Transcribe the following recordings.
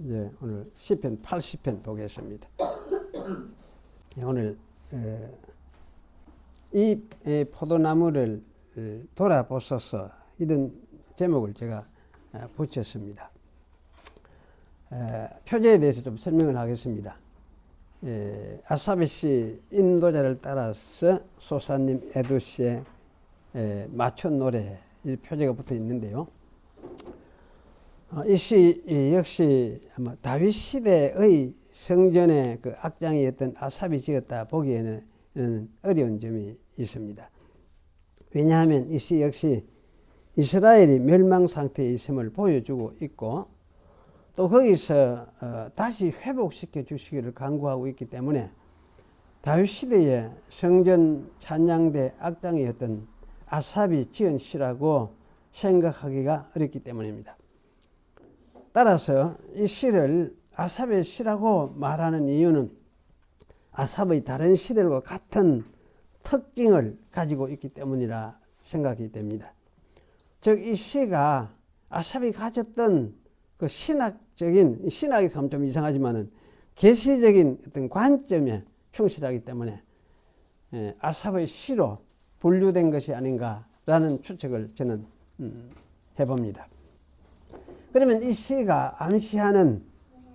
이제 오늘 시편 80편 보겠습니다. 오늘 이 포도나무를 돌아보소서 이런 제목을 제가 붙였습니다. 표제에 대해서 좀 설명을 하겠습니다. 아사비 씨 인도자를 따라서 소사님 에두시의 맞춘 노래 이 표제가 붙어 있는데요. 이 시 역시 아마 다윗 시대의 성전의 그 악장이었던 아삽이 지었다 보기에는 어려운 점이 있습니다. 왜냐하면 이 시 역시 이스라엘이 멸망 상태에 있음을 보여주고 있고 또 거기서 다시 회복시켜 주시기를 간구하고 있기 때문에 다윗 시대의 성전 찬양대 악장이었던 아삽이 지은 시라고 생각하기가 어렵기 때문입니다. 따라서 이 시를 아삽의 시라고 말하는 이유는 아삽의 다른 시들과 같은 특징을 가지고 있기 때문이라 생각이 됩니다. 즉 이 시가 아삽이 가졌던 그 신학적인, 신학이 가면 좀 이상하지만은 계시적인 어떤 관점에 충실하기 때문에 아삽의 시로 분류된 것이 아닌가라는 추측을 저는 해봅니다. 그러면 이 시가 암시하는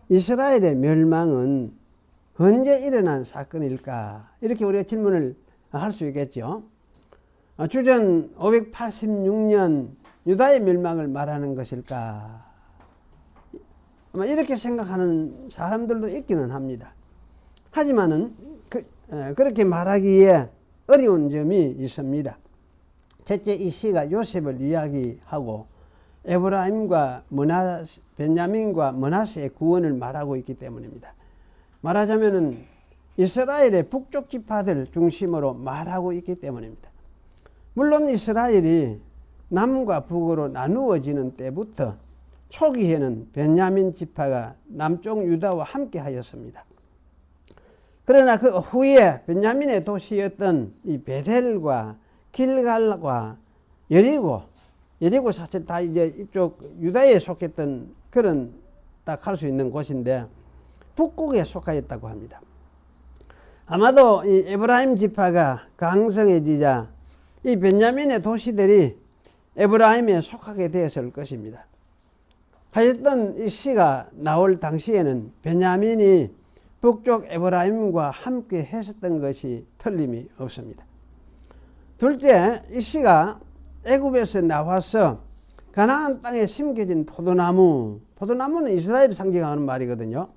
이스라엘의 멸망은 언제 일어난 사건일까? 이렇게 우리가 질문을 할 수 있겠죠. 주전 586년 유다의 멸망을 말하는 것일까? 아마 이렇게 생각하는 사람들도 있기는 합니다. 하지만은 그렇게 말하기에 어려운 점이 있습니다. 첫째, 이 시가 요셉을 이야기하고 에브라임과 베냐민과 므낫세의 구원을 말하고 있기 때문입니다. 말하자면은 이스라엘의 북쪽 지파들 중심으로 말하고 있기 때문입니다. 물론 이스라엘이 남과 북으로 나누어지는 때부터 초기에는 베냐민 지파가 남쪽 유다와 함께 하였습니다. 그러나 그 후에 베냐민의 도시였던 이 베델과 길갈과 여리고 사실 다 이제 이쪽 유다에 속했던 그런 딱 할 수 있는 곳인데 북국에 속하였다고 합니다. 아마도 이 에브라임 지파가 강성해지자 이 베냐민의 도시들이 에브라임에 속하게 되었을 것입니다. 하여튼 이 시가 나올 당시에는 베냐민이 북쪽 에브라임과 함께 했었던 것이 틀림이 없습니다. 둘째, 이 시가 애굽에서 나와서 가나안 땅에 심겨진 포도나무는 이스라엘을 상징하는 말이거든요.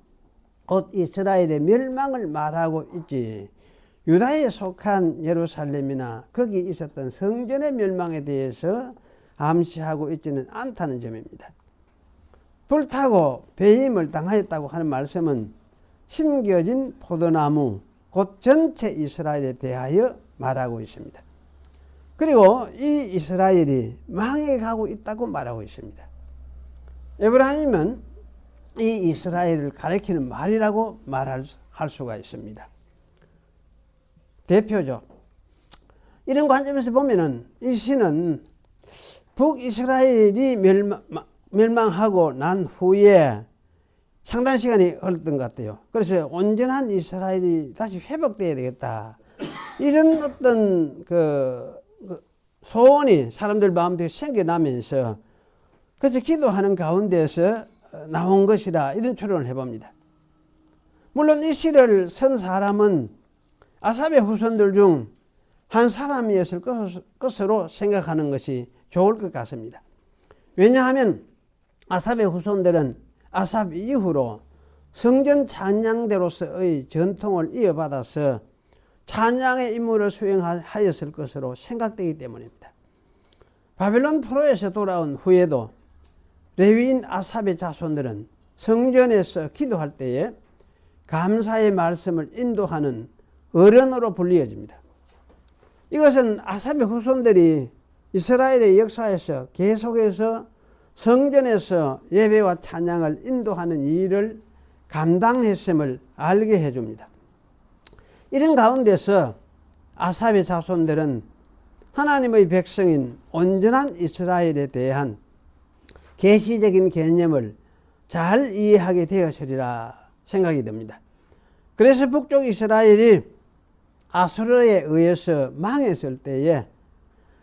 곧 이스라엘의 멸망을 말하고 있지 유다에 속한 예루살렘이나 거기 있었던 성전의 멸망에 대해서 암시하고 있지는 않다는 점입니다. 불타고 배임을 당하였다고 하는 말씀은 심겨진 포도나무 곧 전체 이스라엘에 대하여 말하고 있습니다. 그리고 이 이스라엘이 망해가고 있다고 말하고 있습니다. 에브라임은 이 이스라엘을 가리키는 말이라고 말할 수가 있습니다. 대표적 이런 관점에서 보면은 이 시는 북이스라엘이 멸망하고 난 후에 상당 시간이 흘렀던 것 같아요. 그래서 온전한 이스라엘이 다시 회복돼야 되겠다. 이런 어떤 소원이 사람들 마음속에 생겨나면서 그래서 기도하는 가운데서 나온 것이라 이런 추론을 해봅니다. 물론 이 시를 쓴 사람은 아삽의 후손들 중 한 사람이었을 것으로 생각하는 것이 좋을 것 같습니다. 왜냐하면 아삽의 후손들은 아삽 이후로 성전 찬양대로서의 전통을 이어받아서 찬양의 임무를 수행하였을 것으로 생각되기 때문입니다. 바벨론 포로에서 돌아온 후에도 레위인 아삽의 자손들은 성전에서 기도할 때에 감사의 말씀을 인도하는 어른으로 불리어집니다. 이것은 아삽의 후손들이 이스라엘의 역사에서 계속해서 성전에서 예배와 찬양을 인도하는 일을 감당했음을 알게 해줍니다. 이런 가운데서 아삽의 자손들은 하나님의 백성인 온전한 이스라엘에 대한 계시적인 개념을 잘 이해하게 되었으리라 생각이 됩니다. 그래서 북쪽 이스라엘이 아수르에 의해서 망했을 때에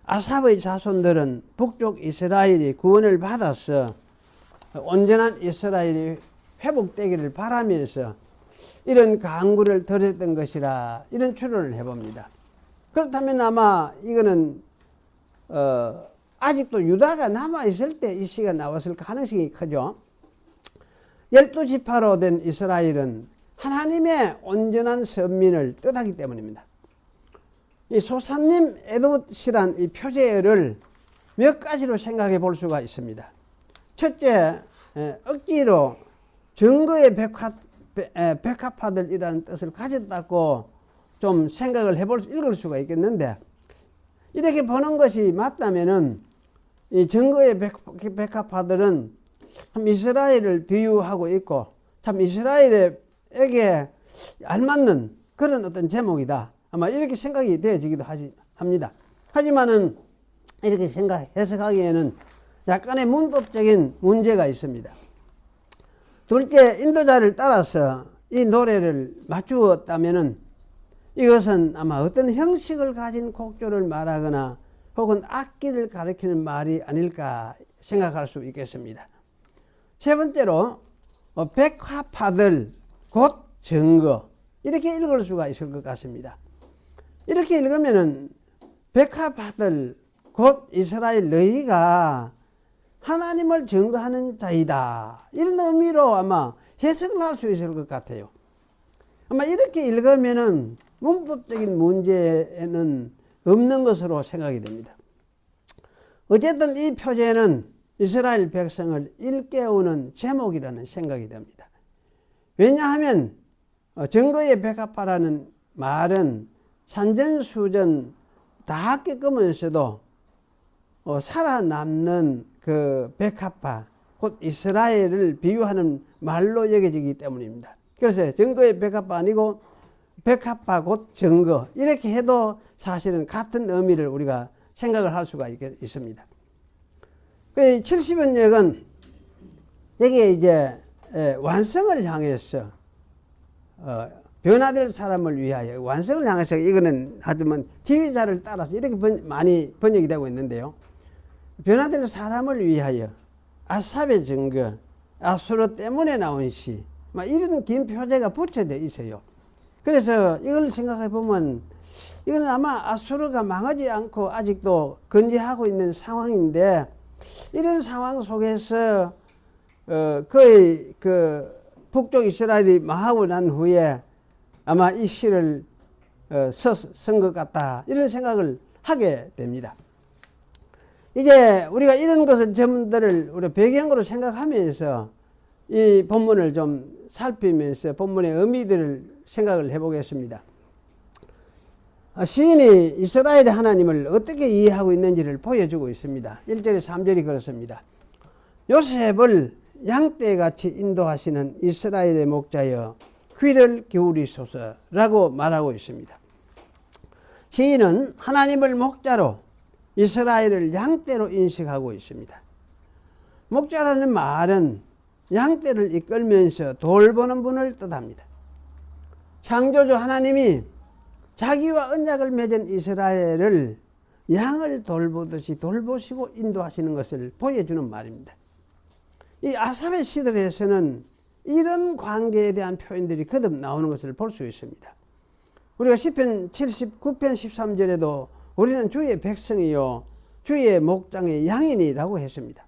아삽의 자손들은 북쪽 이스라엘이 구원을 받아서 온전한 이스라엘이 회복되기를 바라면서 이런 강구를 드렸던 것이라, 이런 추론을 해봅니다. 그렇다면 아마 이거는 아직도 유다가 남아있을 때 이 시가 나왔을 가능성이 크죠. 12지파로 된 이스라엘은 하나님의 온전한 선민을 뜻하기 때문입니다. 이 소사님 에돗이란 이 표제어를 몇 가지로 생각해 볼 수가 있습니다. 첫째, 억지로 증거의 백합화들이라는 뜻을 가졌다고 좀 생각을 읽을 수가 있겠는데, 이렇게 보는 것이 맞다면은 이 증거의 백합화들은 참 이스라엘을 비유하고 있고 참 이스라엘에게 알맞는 그런 어떤 제목이다, 아마 이렇게 생각이 되어지기도 합니다. 하지만은 이렇게 해석하기에는 약간의 문법적인 문제가 있습니다. 둘째, 인도자를 따라서 이 노래를 맞추었다면은 이것은 아마 어떤 형식을 가진 곡조를 말하거나 혹은 악기를 가리키는 말이 아닐까 생각할 수 있겠습니다. 세 번째로 백합화들 곧 증거, 이렇게 읽을 수가 있을 것 같습니다. 이렇게 읽으면은 백합화들 곧 이스라엘 너희가 하나님을 증거하는 자이다, 이런 의미로 아마 해석을 할 수 있을 것 같아요. 아마 이렇게 읽으면은 문법적인 문제는 없는 것으로 생각이 됩니다. 어쨌든 이 표제는 이스라엘 백성을 일깨우는 제목이라는 생각이 됩니다. 왜냐하면 증거의 백합화라는 말은 산전수전 다 겪으면서도 살아남는 그 백합화, 곧 이스라엘을 비유하는 말로 여겨지기 때문입니다. 그래서 증거의 백합화 아니고 백합화 곧 증거, 이렇게 해도 사실은 같은 의미를 우리가 생각을 할 수가 있습니다. 70원역은 여기에 이제 완성을 향해서 변화될 사람을 위하여, 완성을 향해서, 이거는 하지만 지휘자를 따라서 이렇게 많이 번역이 되고 있는데요. 변화될 사람을 위하여, 아삽의 증거, 아수르 때문에 나온 시, 이런 긴 표제가 붙여져 있어요. 그래서 이걸 생각해 보면 이거는 아마 아수르가 망하지 않고 아직도 건재하고 있는 상황인데, 이런 상황 속에서 거의 그 북쪽 이스라엘이 망하고 난 후에 아마 이 시를 쓴 것 같다, 이런 생각을 하게 됩니다. 이제 우리가 이런 것을 점들을 우리 배경으로 생각하면서 이 본문을 좀 살피면서 본문의 의미들을 생각을 해보겠습니다. 시인이 이스라엘의 하나님을 어떻게 이해하고 있는지를 보여주고 있습니다. 1절에 3절이 그렇습니다. 요셉을 양떼같이 인도하시는 이스라엘의 목자여 귀를 기울이소서라고 말하고 있습니다. 시인은 하나님을 목자로 이스라엘을 양떼로 인식하고 있습니다. 목자라는 말은 양떼를 이끌면서 돌보는 분을 뜻합니다. 창조주 하나님이 자기와 언약을 맺은 이스라엘을 양을 돌보듯이 돌보시고 인도하시는 것을 보여주는 말입니다. 이 아삽의 시들에서는 이런 관계에 대한 표현들이 거듭 나오는 것을 볼 수 있습니다. 우리가 시편 79편 13절에도 우리는 주의 백성이요 주의 목장의 양이니라고 했습니다.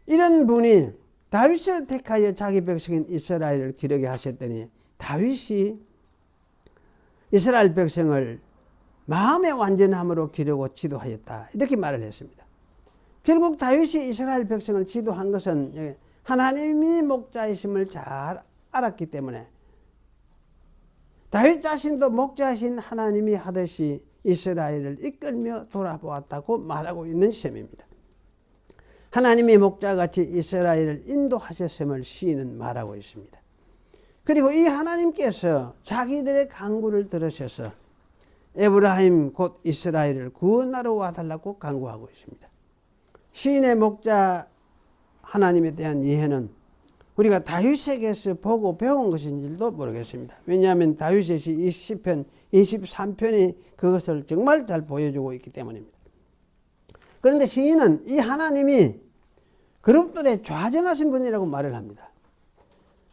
이런 분이 다윗을 택하여 자기 백성인 이스라엘을 기르게 하셨더니 다윗이 이스라엘 백성을 마음의 완전함으로 기르고 지도하였다, 이렇게 말을 했습니다. 결국 다윗이 이스라엘 백성을 지도한 것은 하나님이 목자이심을 잘 알았기 때문에 다윗 자신도 목자이신 하나님이 하듯이 이스라엘을 이끌며 돌아보았다고 말하고 있는 셈입니다. 하나님이 목자같이 이스라엘을 인도하셨음을 시인은 말하고 있습니다. 그리고 이 하나님께서 자기들의 간구를 들으셔서 에브라임 곧 이스라엘을 구원하러 와달라고 간구하고 있습니다. 시인의 목자 하나님에 대한 이해는 우리가 다윗에게서 보고 배운 것인지도 모르겠습니다. 왜냐하면 다윗의 시편 23편이 그것을 정말 잘 보여주고 있기 때문입니다. 그런데 시인은 이 하나님이 그룹들의 좌정하신 분이라고 말을 합니다.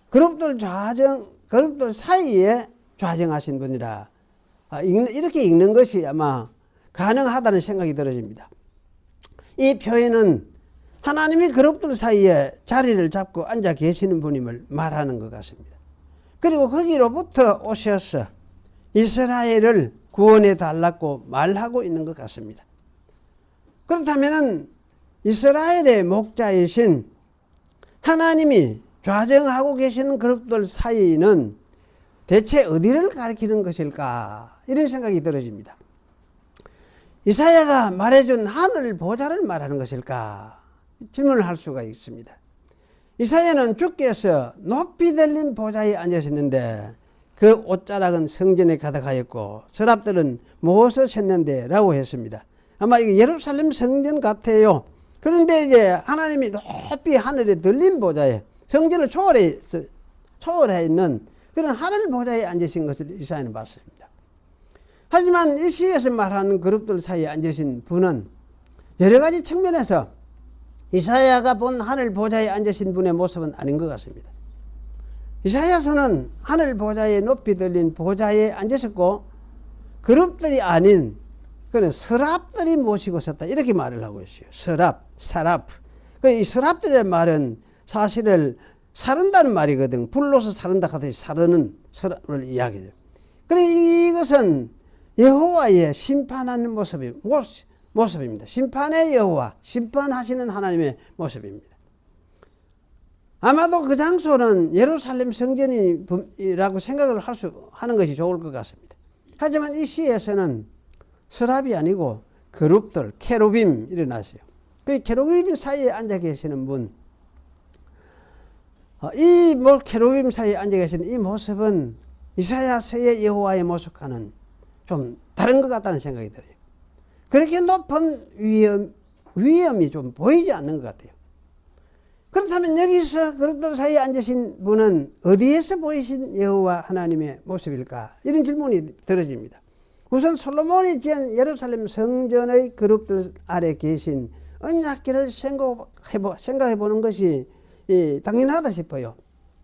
그룹들 사이에 좌정하신 분이라 이렇게 읽는 것이 아마 가능하다는 생각이 들어집니다. 이 표현은 하나님이 그룹들 사이에 자리를 잡고 앉아 계시는 분임을 말하는 것 같습니다. 그리고 거기로부터 오셔서 이스라엘을 구원해 달라고 말하고 있는 것 같습니다. 그렇다면 이스라엘의 목자이신 하나님이 좌정하고 계시는 그룹들 사이는 대체 어디를 가리키는 것일까? 이런 생각이 들어집니다. 이사야가 말해준 하늘 보좌를 말하는 것일까? 질문을 할 수가 있습니다. 이사야는 주께서 높이 들린 보좌에 앉으셨는데 그 옷자락은 성전에 가득하였고 서랍들은 무엇을 셨는데 라고 했습니다. 아마 이게 예루살렘 성전 같아요. 그런데 이제 하나님이 높이 하늘에 들린 보좌에 성전을 초월해 있는 그런 하늘 보좌에 앉으신 것을 이사야는 봤습니다. 하지만 이 시에서 말하는 그룹들 사이에 앉으신 분은 여러 가지 측면에서 이사야가 본 하늘 보좌에 앉으신 분의 모습은 아닌 것 같습니다. 이사야서는 하늘 보좌에 높이 들린 보좌에 앉으셨고 그룹들이 아닌 그는 서랍들이 모시고 섰다 이렇게 말을 하고 있어요. 사랍. 이 서랍들의 말은 사실을 사른다는 말이거든. 불로서 사른다 하듯이 사르는 서랍을 이야기해요. 그래 이것은 여호와의 심판하는 모습입니다. 심판의 여호와, 심판하시는 하나님의 모습입니다. 아마도 그 장소는 예루살렘 성전이라고 생각을 하는 것이 좋을 것 같습니다. 하지만 이 시에서는 서랍이 아니고 그룹들, 케루빔 일어나세요. 그 케루빔 사이에 앉아 계시는 분, 이 케루빔 사이에 앉아 계시는 이 모습은 이사야서의 여호와의 모습과는 좀 다른 것 같다는 생각이 들어요. 그렇게 높은 위엄이 좀 보이지 않는 것 같아요. 그렇다면 여기서 그룹들 사이에 앉으신 분은 어디에서 보이신 여호와 하나님의 모습일까? 이런 질문이 들어집니다. 우선 솔로몬이 지은 예루살렘 성전의 그룹들 아래 계신 언약궤를 생각해 보는 것이 당연하다 싶어요.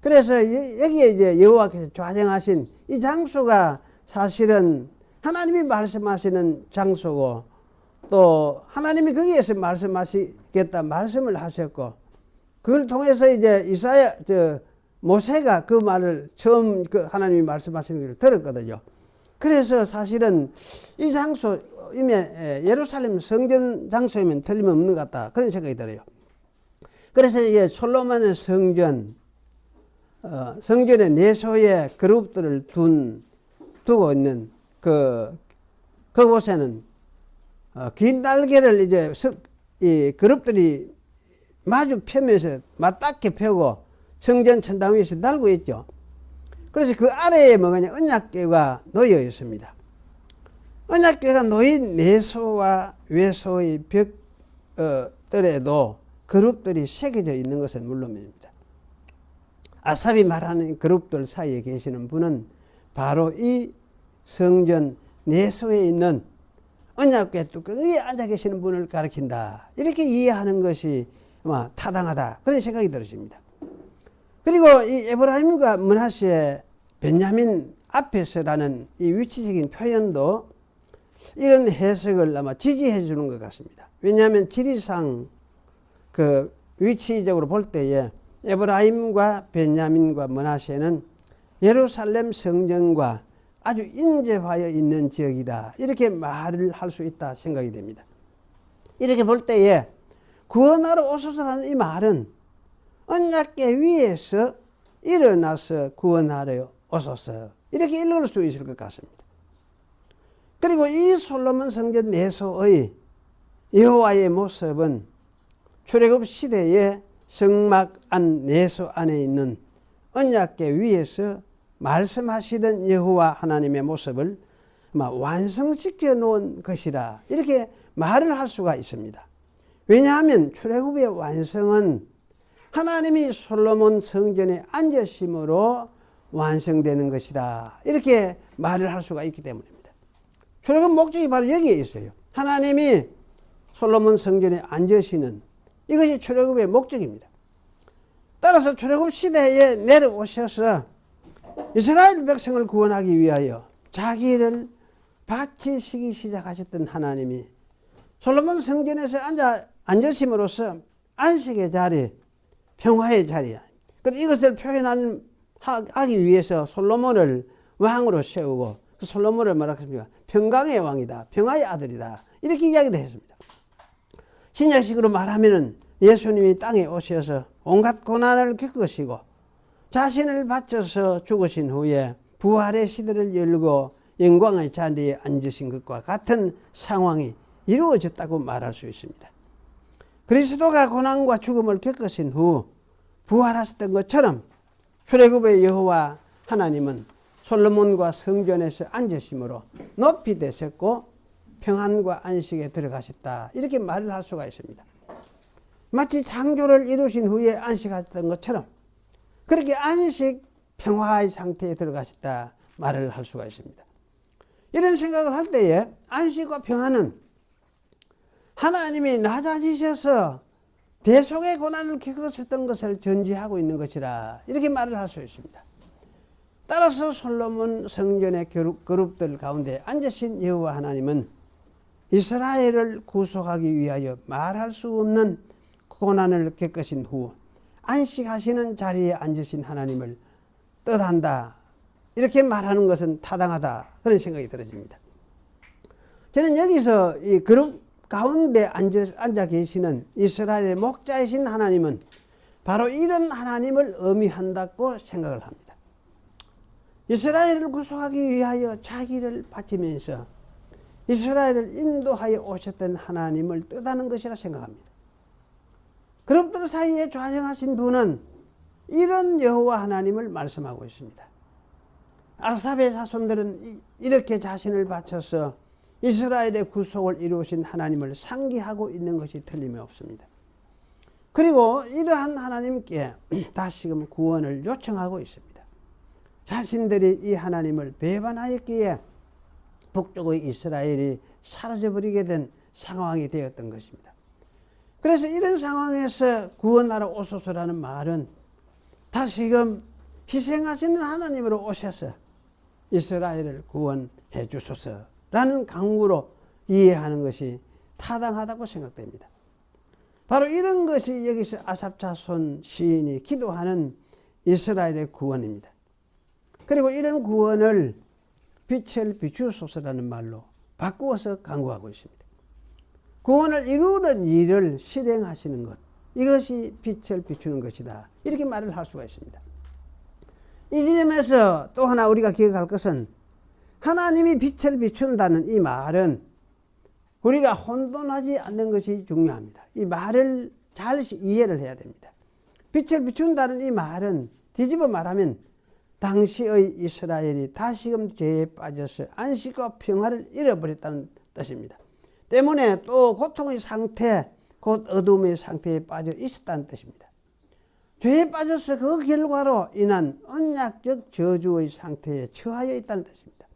그래서 여기에 이제 여호와께서 좌정하신 이 장소가 사실은 하나님이 말씀하시는 장소고 또 하나님이 거기에서 말씀하시겠다 말씀을 하셨고 그걸 통해서 이제 모세가 그 말을 처음 하나님이 말씀하시는 걸 들었거든요. 그래서 사실은 이 장소 이미 예루살렘 성전 장소이면 틀림없는 것 같다 그런 생각이 들어요. 그래서 이게 솔로몬의 성전의 내소에 그룹들을 두고 있는 그곳에는 긴 날개를 이제 이 그룹들이 마주 펴면서 맞닿게 펴고 성전 천당 위에서 날고 있죠. 그래서 그 아래에 뭐냐 언약궤가 놓여 있습니다. 언약궤가 놓인 내소와 외소의 벽들에도 그룹들이 새겨져 있는 것은 물론입니다. 아삽이 말하는 그룹들 사이에 계시는 분은 바로 이 성전 내소에 있는 언약궤 뚜껑 위에 앉아 계시는 분을 가리킨다. 이렇게 이해하는 것이 아마 타당하다. 그런 생각이 들어집니다. 그리고 이 에브라임과 므낫세, 베냐민 앞에서라는 이 위치적인 표현도 이런 해석을 아마 지지해 주는 것 같습니다. 왜냐하면 지리상 그 위치적으로 볼 때에 에브라임과 베냐민과 므낫세는 예루살렘 성전과 아주 인접하여 있는 지역이다. 이렇게 말을 할 수 있다 생각이 됩니다. 이렇게 볼 때에 구원하러 오소서라는 이 말은 언약궤 위에서 일어나서 구원하러 오소서 이렇게 읽을 수 있을 것 같습니다. 그리고 이 솔로몬 성전 내소의 여호와의 모습은 출애굽 시대에 성막 안 내소 안에 있는 언약궤 위에서 말씀하시던 여호와 하나님의 모습을 완성시켜 놓은 것이라 이렇게 말을 할 수가 있습니다. 왜냐하면 출애굽의 완성은 하나님이 솔로몬 성전에 앉으심으로 완성되는 것이다. 이렇게 말을 할 수가 있기 때문입니다. 출애굽 목적이 바로 여기에 있어요. 하나님이 솔로몬 성전에 앉으시는 이것이 출애굽의 목적입니다. 따라서 출애굽 시대에 내려오셔서 이스라엘 백성을 구원하기 위하여 자기를 바치시기 시작하셨던 하나님이 솔로몬 성전에서 앉으심으로써 안식의 자리, 평화의 자리야. 이것을 표현하기 위해서 솔로몬을 왕으로 세우고 그 솔로몬을 뭐라 했습니까? 평강의 왕이다. 평화의 아들이다. 이렇게 이야기를 했습니다. 신약식으로 말하면은 예수님이 땅에 오셔서 온갖 고난을 겪으시고 자신을 바쳐서 죽으신 후에 부활의 시대를 열고 영광의 자리에 앉으신 것과 같은 상황이 이루어졌다고 말할 수 있습니다. 그리스도가 고난과 죽음을 겪으신 후 부활하셨던 것처럼 출애굽의 여호와 하나님은 솔로몬과 성전에서 앉으심으로 높이 되셨고 평안과 안식에 들어가셨다. 이렇게 말을 할 수가 있습니다. 마치 창조를 이루신 후에 안식하셨던 것처럼 그렇게 안식 평화의 상태에 들어가셨다 말을 할 수가 있습니다. 이런 생각을 할 때에 안식과 평화는 하나님이 낮아지셔서 대속의 고난을 겪으셨던 것을 전제하고 있는 것이라 이렇게 말을 할 수 있습니다. 따라서 솔로몬 성전의 그룹들 가운데 앉으신 여호와 하나님은 이스라엘을 구속하기 위하여 말할 수 없는 고난을 겪으신 후 안식하시는 자리에 앉으신 하나님을 뜻한다. 이렇게 말하는 것은 타당하다. 그런 생각이 들어집니다. 저는 여기서 이 그룹 가운데 앉아 계시는 이스라엘의 목자이신 하나님은 바로 이런 하나님을 의미한다고 생각을 합니다. 이스라엘을 구속하기 위하여 자기를 바치면서 이스라엘을 인도하여 오셨던 하나님을 뜻하는 것이라 생각합니다. 그룹들 사이에 좌정하신 분은 이런 여호와 하나님을 말씀하고 있습니다. 아삽의 자손들은 이렇게 자신을 바쳐서 이스라엘의 구속을 이루신 하나님을 상기하고 있는 것이 틀림이 없습니다. 그리고 이러한 하나님께 다시금 구원을 요청하고 있습니다. 자신들이 이 하나님을 배반하였기에 북쪽의 이스라엘이 사라져버리게 된 상황이 되었던 것입니다. 그래서 이런 상황에서 구원하러 오소서라는 말은 다시금 희생하시는 하나님으로 오셔서 이스라엘을 구원해 주소서라는 강구로 이해하는 것이 타당하다고 생각됩니다. 바로 이런 것이 여기서 아삽 자손 시인이 기도하는 이스라엘의 구원입니다. 그리고 이런 구원을 빛을 비추소서라는 말로 바꾸어서 강구하고 있습니다. 구원을 이루는 일을 실행하시는 것, 이것이 빛을 비추는 것이다. 이렇게 말을 할 수가 있습니다. 이 지점에서 또 하나 우리가 기억할 것은 하나님이 빛을 비춘다는 이 말은 우리가 혼돈하지 않는 것이 중요합니다. 이 말을 잘 이해를 해야 됩니다. 빛을 비춘다는 이 말은 뒤집어 말하면 당시의 이스라엘이 다시금 죄에 빠져서 안식과 평화를 잃어버렸다는 뜻입니다. 때문에 또 고통의 상태, 곧 어둠의 상태에 빠져 있었다는 뜻입니다. 죄에 빠져서 그 결과로 인한 언약적 저주의 상태에 처하여 있다는 뜻입니다.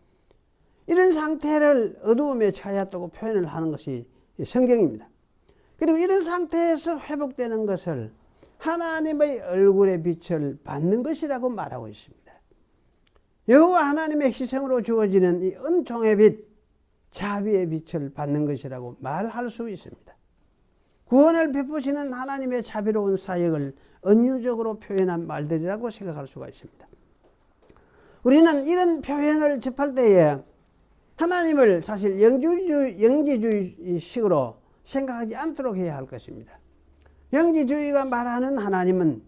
이런 상태를 어두움에 처하였다고 표현을 하는 것이 성경입니다. 그리고 이런 상태에서 회복되는 것을 하나님의 얼굴의 빛을 받는 것이라고 말하고 있습니다. 여호와 하나님의 희생으로 주어지는 이 은총의 빛, 자비의 빛을 받는 것이라고 말할 수 있습니다. 구원을 베푸시는 하나님의 자비로운 사역을 은유적으로 표현한 말들이라고 생각할 수가 있습니다. 우리는 이런 표현을 접할 때에 하나님을 사실 영지주의식으로 생각하지 않도록 해야 할 것입니다. 영지주의가 말하는 하나님은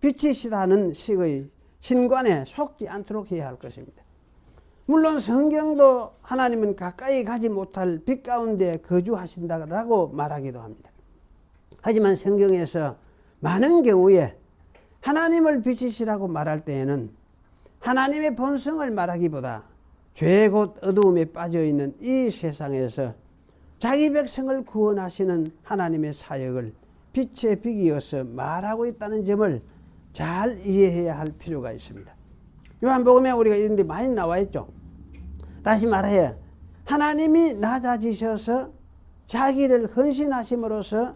빛이시다는 식의 신관에 속지 않도록 해야 할 것입니다. 물론 성경도 하나님은 가까이 가지 못할 빛 가운데 거주하신다고 말하기도 합니다. 하지만 성경에서 많은 경우에 하나님을 빛이시라고 말할 때에는 하나님의 본성을 말하기보다 죄 곧 어두움에 빠져있는 이 세상에서 자기 백성을 구원하시는 하나님의 사역을 빛의 빛이어서 말하고 있다는 점을 잘 이해해야 할 필요가 있습니다. 요한복음에 우리가 이런 데 많이 나와 있죠. 다시 말해 하나님이 낮아지셔서 자기를 헌신하심으로써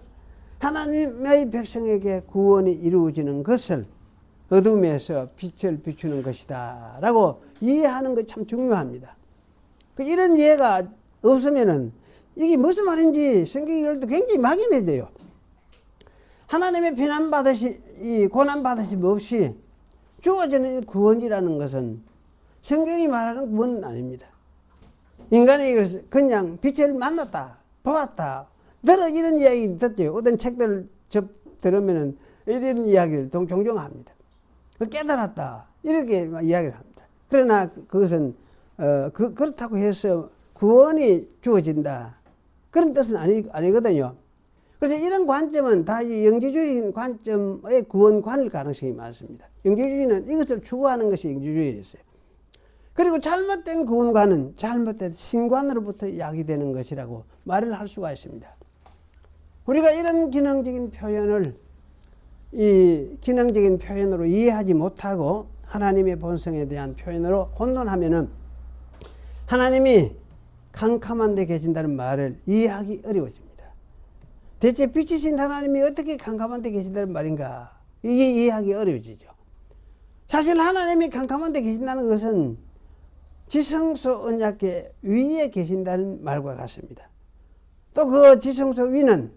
하나님의 백성에게 구원이 이루어지는 것을 어둠에서 빛을 비추는 것이다 라고 이해하는 것 참 중요합니다. 이런 이해가 없으면은 이게 무슨 말인지 성경이 읽을 때 굉장히 막연해져요. 하나님의 고난받으심 없이 주어지는 구원이라는 것은 성경이 말하는 구원은 아닙니다. 인간이 그냥 빛을 만났다, 보았다, 이런 이야기 듣죠. 어떤 책들 들으면은 이런 이야기를 종종 합니다. 깨달았다, 이렇게 이야기를 합니다. 그러나 그것은, 그렇다고 해서 구원이 주어진다, 그런 뜻은 아니거든요. 그래서 이런 관점은 다 영지주의인 관점의 구원관일 가능성이 많습니다. 영지주의는 이것을 추구하는 것이 영지주의였어요. 그리고 잘못된 구원관은 잘못된 신관으로부터 야기되는 것이라고 말을 할 수가 있습니다. 우리가 이런 기능적인 표현으로 이해하지 못하고 하나님의 본성에 대한 표현으로 혼돈하면은 하나님이 캄캄한 데 계신다는 말을 이해하기 어려워집니다. 대체 빛이신 하나님이 어떻게 캄캄한 데 계신다는 말인가? 이게 이해하기 어려워지죠. 사실 하나님이 캄캄한 데 계신다는 것은 지성소 언약궤 위에 계신다는 말과 같습니다. 또 그 지성소 위는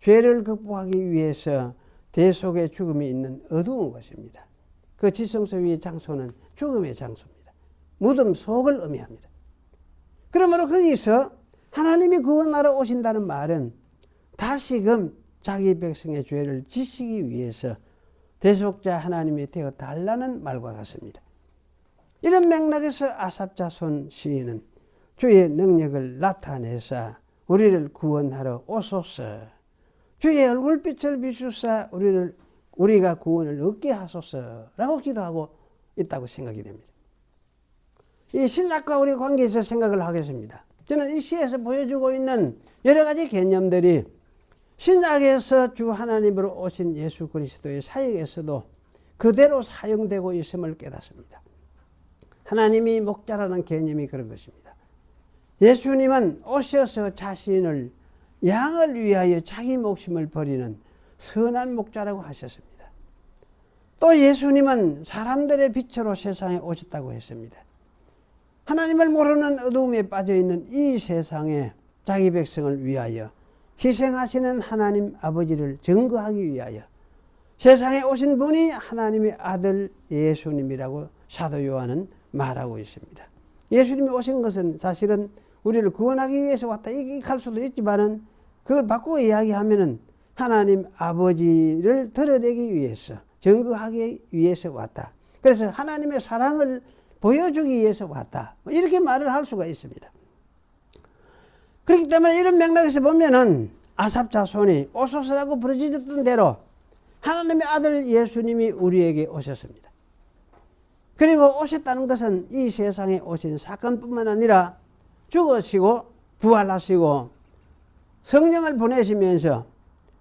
죄를 극복하기 위해서 대속의 죽음이 있는 어두운 것입니다. 그 지성소 위의 장소는 죽음의 장소입니다. 무덤 속을 의미합니다. 그러므로 거기서 하나님이 구원하러 오신다는 말은 다시금 자기 백성의 죄를 지시기 위해서 대속자 하나님이 되어 달라는 말과 같습니다. 이런 맥락에서 아삽 자손 시인은 주의 능력을 나타내사 우리를 구원하러 오소서, 주의 얼굴빛을 비추사 우리가 구원을 얻게 하소서라고 기도하고 있다고 생각이 됩니다. 이 신약과 우리 관계에서 생각을 하겠습니다. 저는 이 시에서 보여주고 있는 여러 가지 개념들이 신약에서 주 하나님으로 오신 예수 그리스도의 사역에서도 그대로 사용되고 있음을 깨닫습니다. 하나님이 목자라는 개념이 그런 것입니다. 예수님은 오셔서 자신을 양을 위하여 자기 목숨을 버리는 선한 목자라고 하셨습니다. 또 예수님은 사람들의 빛으로 세상에 오셨다고 했습니다. 하나님을 모르는 어두움에 빠져있는 이 세상에 자기 백성을 위하여 희생하시는 하나님 아버지를 증거하기 위하여 세상에 오신 분이 하나님의 아들 예수님이라고 사도 요한은 말하고 있습니다. 예수님이 오신 것은 사실은 우리를 구원하기 위해서 왔다 이렇게 할 수도 있지만은 그걸 바꾸고 이야기하면은 하나님 아버지를 드러내기 위해서, 증거하기 위해서 왔다. 그래서 하나님의 사랑을 보여주기 위해서 왔다, 이렇게 말을 할 수가 있습니다. 그렇기 때문에 이런 맥락에서 보면은 아삽 자손이 오소서라고 부르짖었던 대로 하나님의 아들 예수님이 우리에게 오셨습니다. 그리고 오셨다는 것은 이 세상에 오신 사건뿐만 아니라 죽으시고 부활하시고 성령을 보내시면서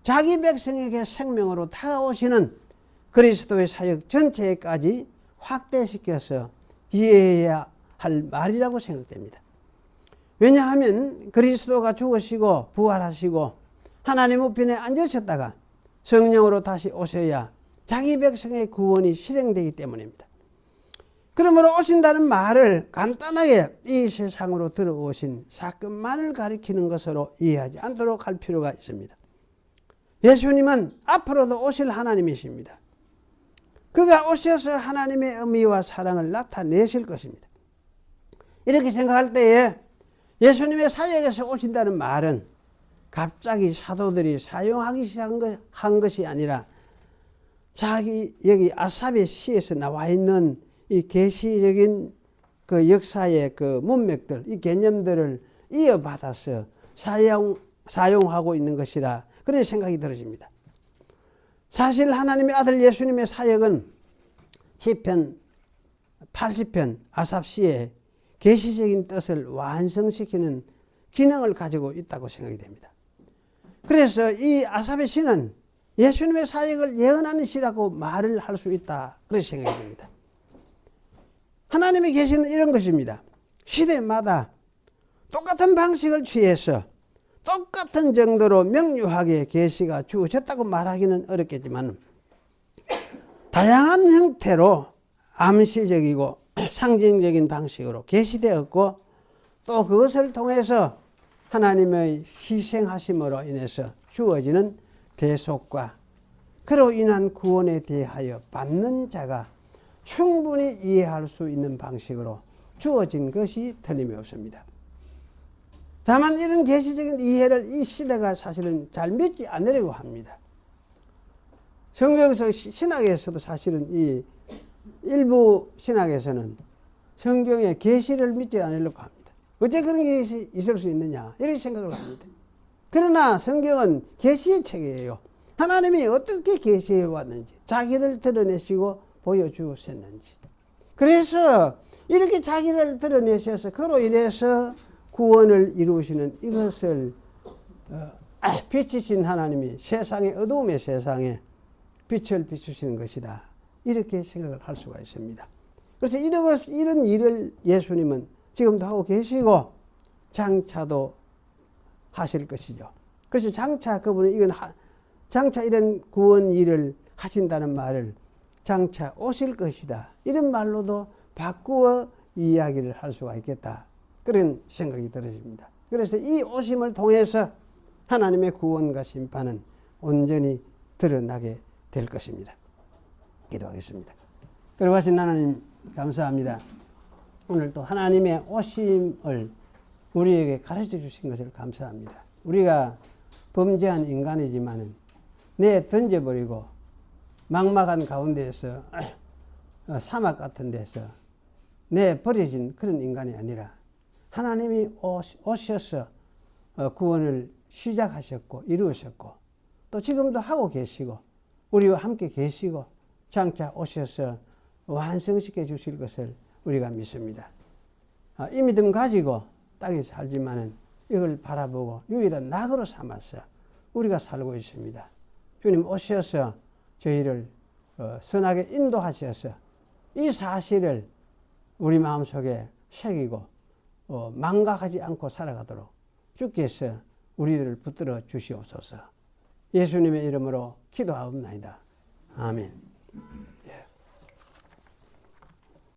자기 백성에게 생명으로 다가오시는 그리스도의 사역 전체까지 확대시켜서 이해해야 할 말이라고 생각됩니다. 왜냐하면 그리스도가 죽으시고 부활하시고 하나님 우편에 앉으셨다가 성령으로 다시 오셔야 자기 백성의 구원이 실행되기 때문입니다. 그러므로 오신다는 말을 간단하게 이 세상으로 들어오신 사건만을 가리키는 것으로 이해하지 않도록 할 필요가 있습니다. 예수님은 앞으로도 오실 하나님이십니다. 그가 오셔서 하나님의 의미와 사랑을 나타내실 것입니다. 이렇게 생각할 때에 예수님의 사역에서 오신다는 말은 갑자기 사도들이 사용하기 시작한 것이 아니라 여기 아삽의 시에서 나와 있는 이 계시적인 그 역사의 그 문맥들, 이 개념들을 이어받아서 사용하고 있는 것이라 그런 생각이 들어집니다. 사실 하나님의 아들 예수님의 사역은 시편 80편 아삽시의 계시적인 뜻을 완성시키는 기능을 가지고 있다고 생각이 됩니다. 그래서 이 아삽의 시는 예수님의 사역을 예언하는 시라고 말을 할 수 있다. 그렇게 생각이 듭니다. 하나님의 계시는 이런 것입니다. 시대마다 똑같은 방식을 취해서 똑같은 정도로 명료하게 계시가 주어졌다고 말하기는 어렵겠지만 다양한 형태로 암시적이고 상징적인 방식으로 계시되었고 또 그것을 통해서 하나님의 희생하심으로 인해서 주어지는 대속과 그로 인한 구원에 대하여 받는 자가 충분히 이해할 수 있는 방식으로 주어진 것이 틀림이 없습니다. 다만 이런 계시적인 이해를 이 시대가 사실은 잘 믿지 않으려고 합니다. 성경에서 신학에서도 사실은 이 일부 신학에서는 성경의 계시를 믿지 않으려고 합니다. 어째 그런 게 있을 수 있느냐 이렇게 생각을 합니다. 그러나 성경은 계시의 책이에요. 하나님이 어떻게 계시해 왔는지 자기를 드러내시고 보여주셨는지 그래서 이렇게 자기를 드러내셔서 그로 인해서 구원을 이루시는 이것을 빛이신 하나님이 세상의 어두움의 세상에 빛을 비추시는 것이다. 이렇게 생각을 할 수가 있습니다. 그래서 이런 일을 예수님은 지금도 하고 계시고 장차도 하실 것이죠. 그래서 장차 그분은 장차 이런 구원 일을 하신다는 말을 장차 오실 것이다. 이런 말로도 바꾸어 이야기를 할 수가 있겠다. 그런 생각이 들어집니다. 그래서 이 오심을 통해서 하나님의 구원과 심판은 온전히 드러나게 될 것입니다. 기도하겠습니다. 그러하신 하나님 감사합니다. 오늘 또 하나님의 오심을 우리에게 가르쳐 주신 것을 감사합니다. 우리가 범죄한 인간이지만은 내 던져버리고 막막한 가운데에서 사막 같은 데서 내 버려진 그런 인간이 아니라 하나님이 오셔서 구원을 시작하셨고 이루셨고 또 지금도 하고 계시고 우리와 함께 계시고 장차 오셔서 완성시켜 주실 것을 우리가 믿습니다. 이 믿음 가지고 땅에 살지만은 이걸 바라보고 유일한 낙으로 삼아서 우리가 살고 있습니다. 주님 오셔서 저희를 선하게 인도하셔서 이 사실을 우리 마음속에 새기고 망각하지 않고 살아가도록 주께서 우리들을 붙들어 주시옵소서. 예수님의 이름으로 기도하옵나이다. 아멘.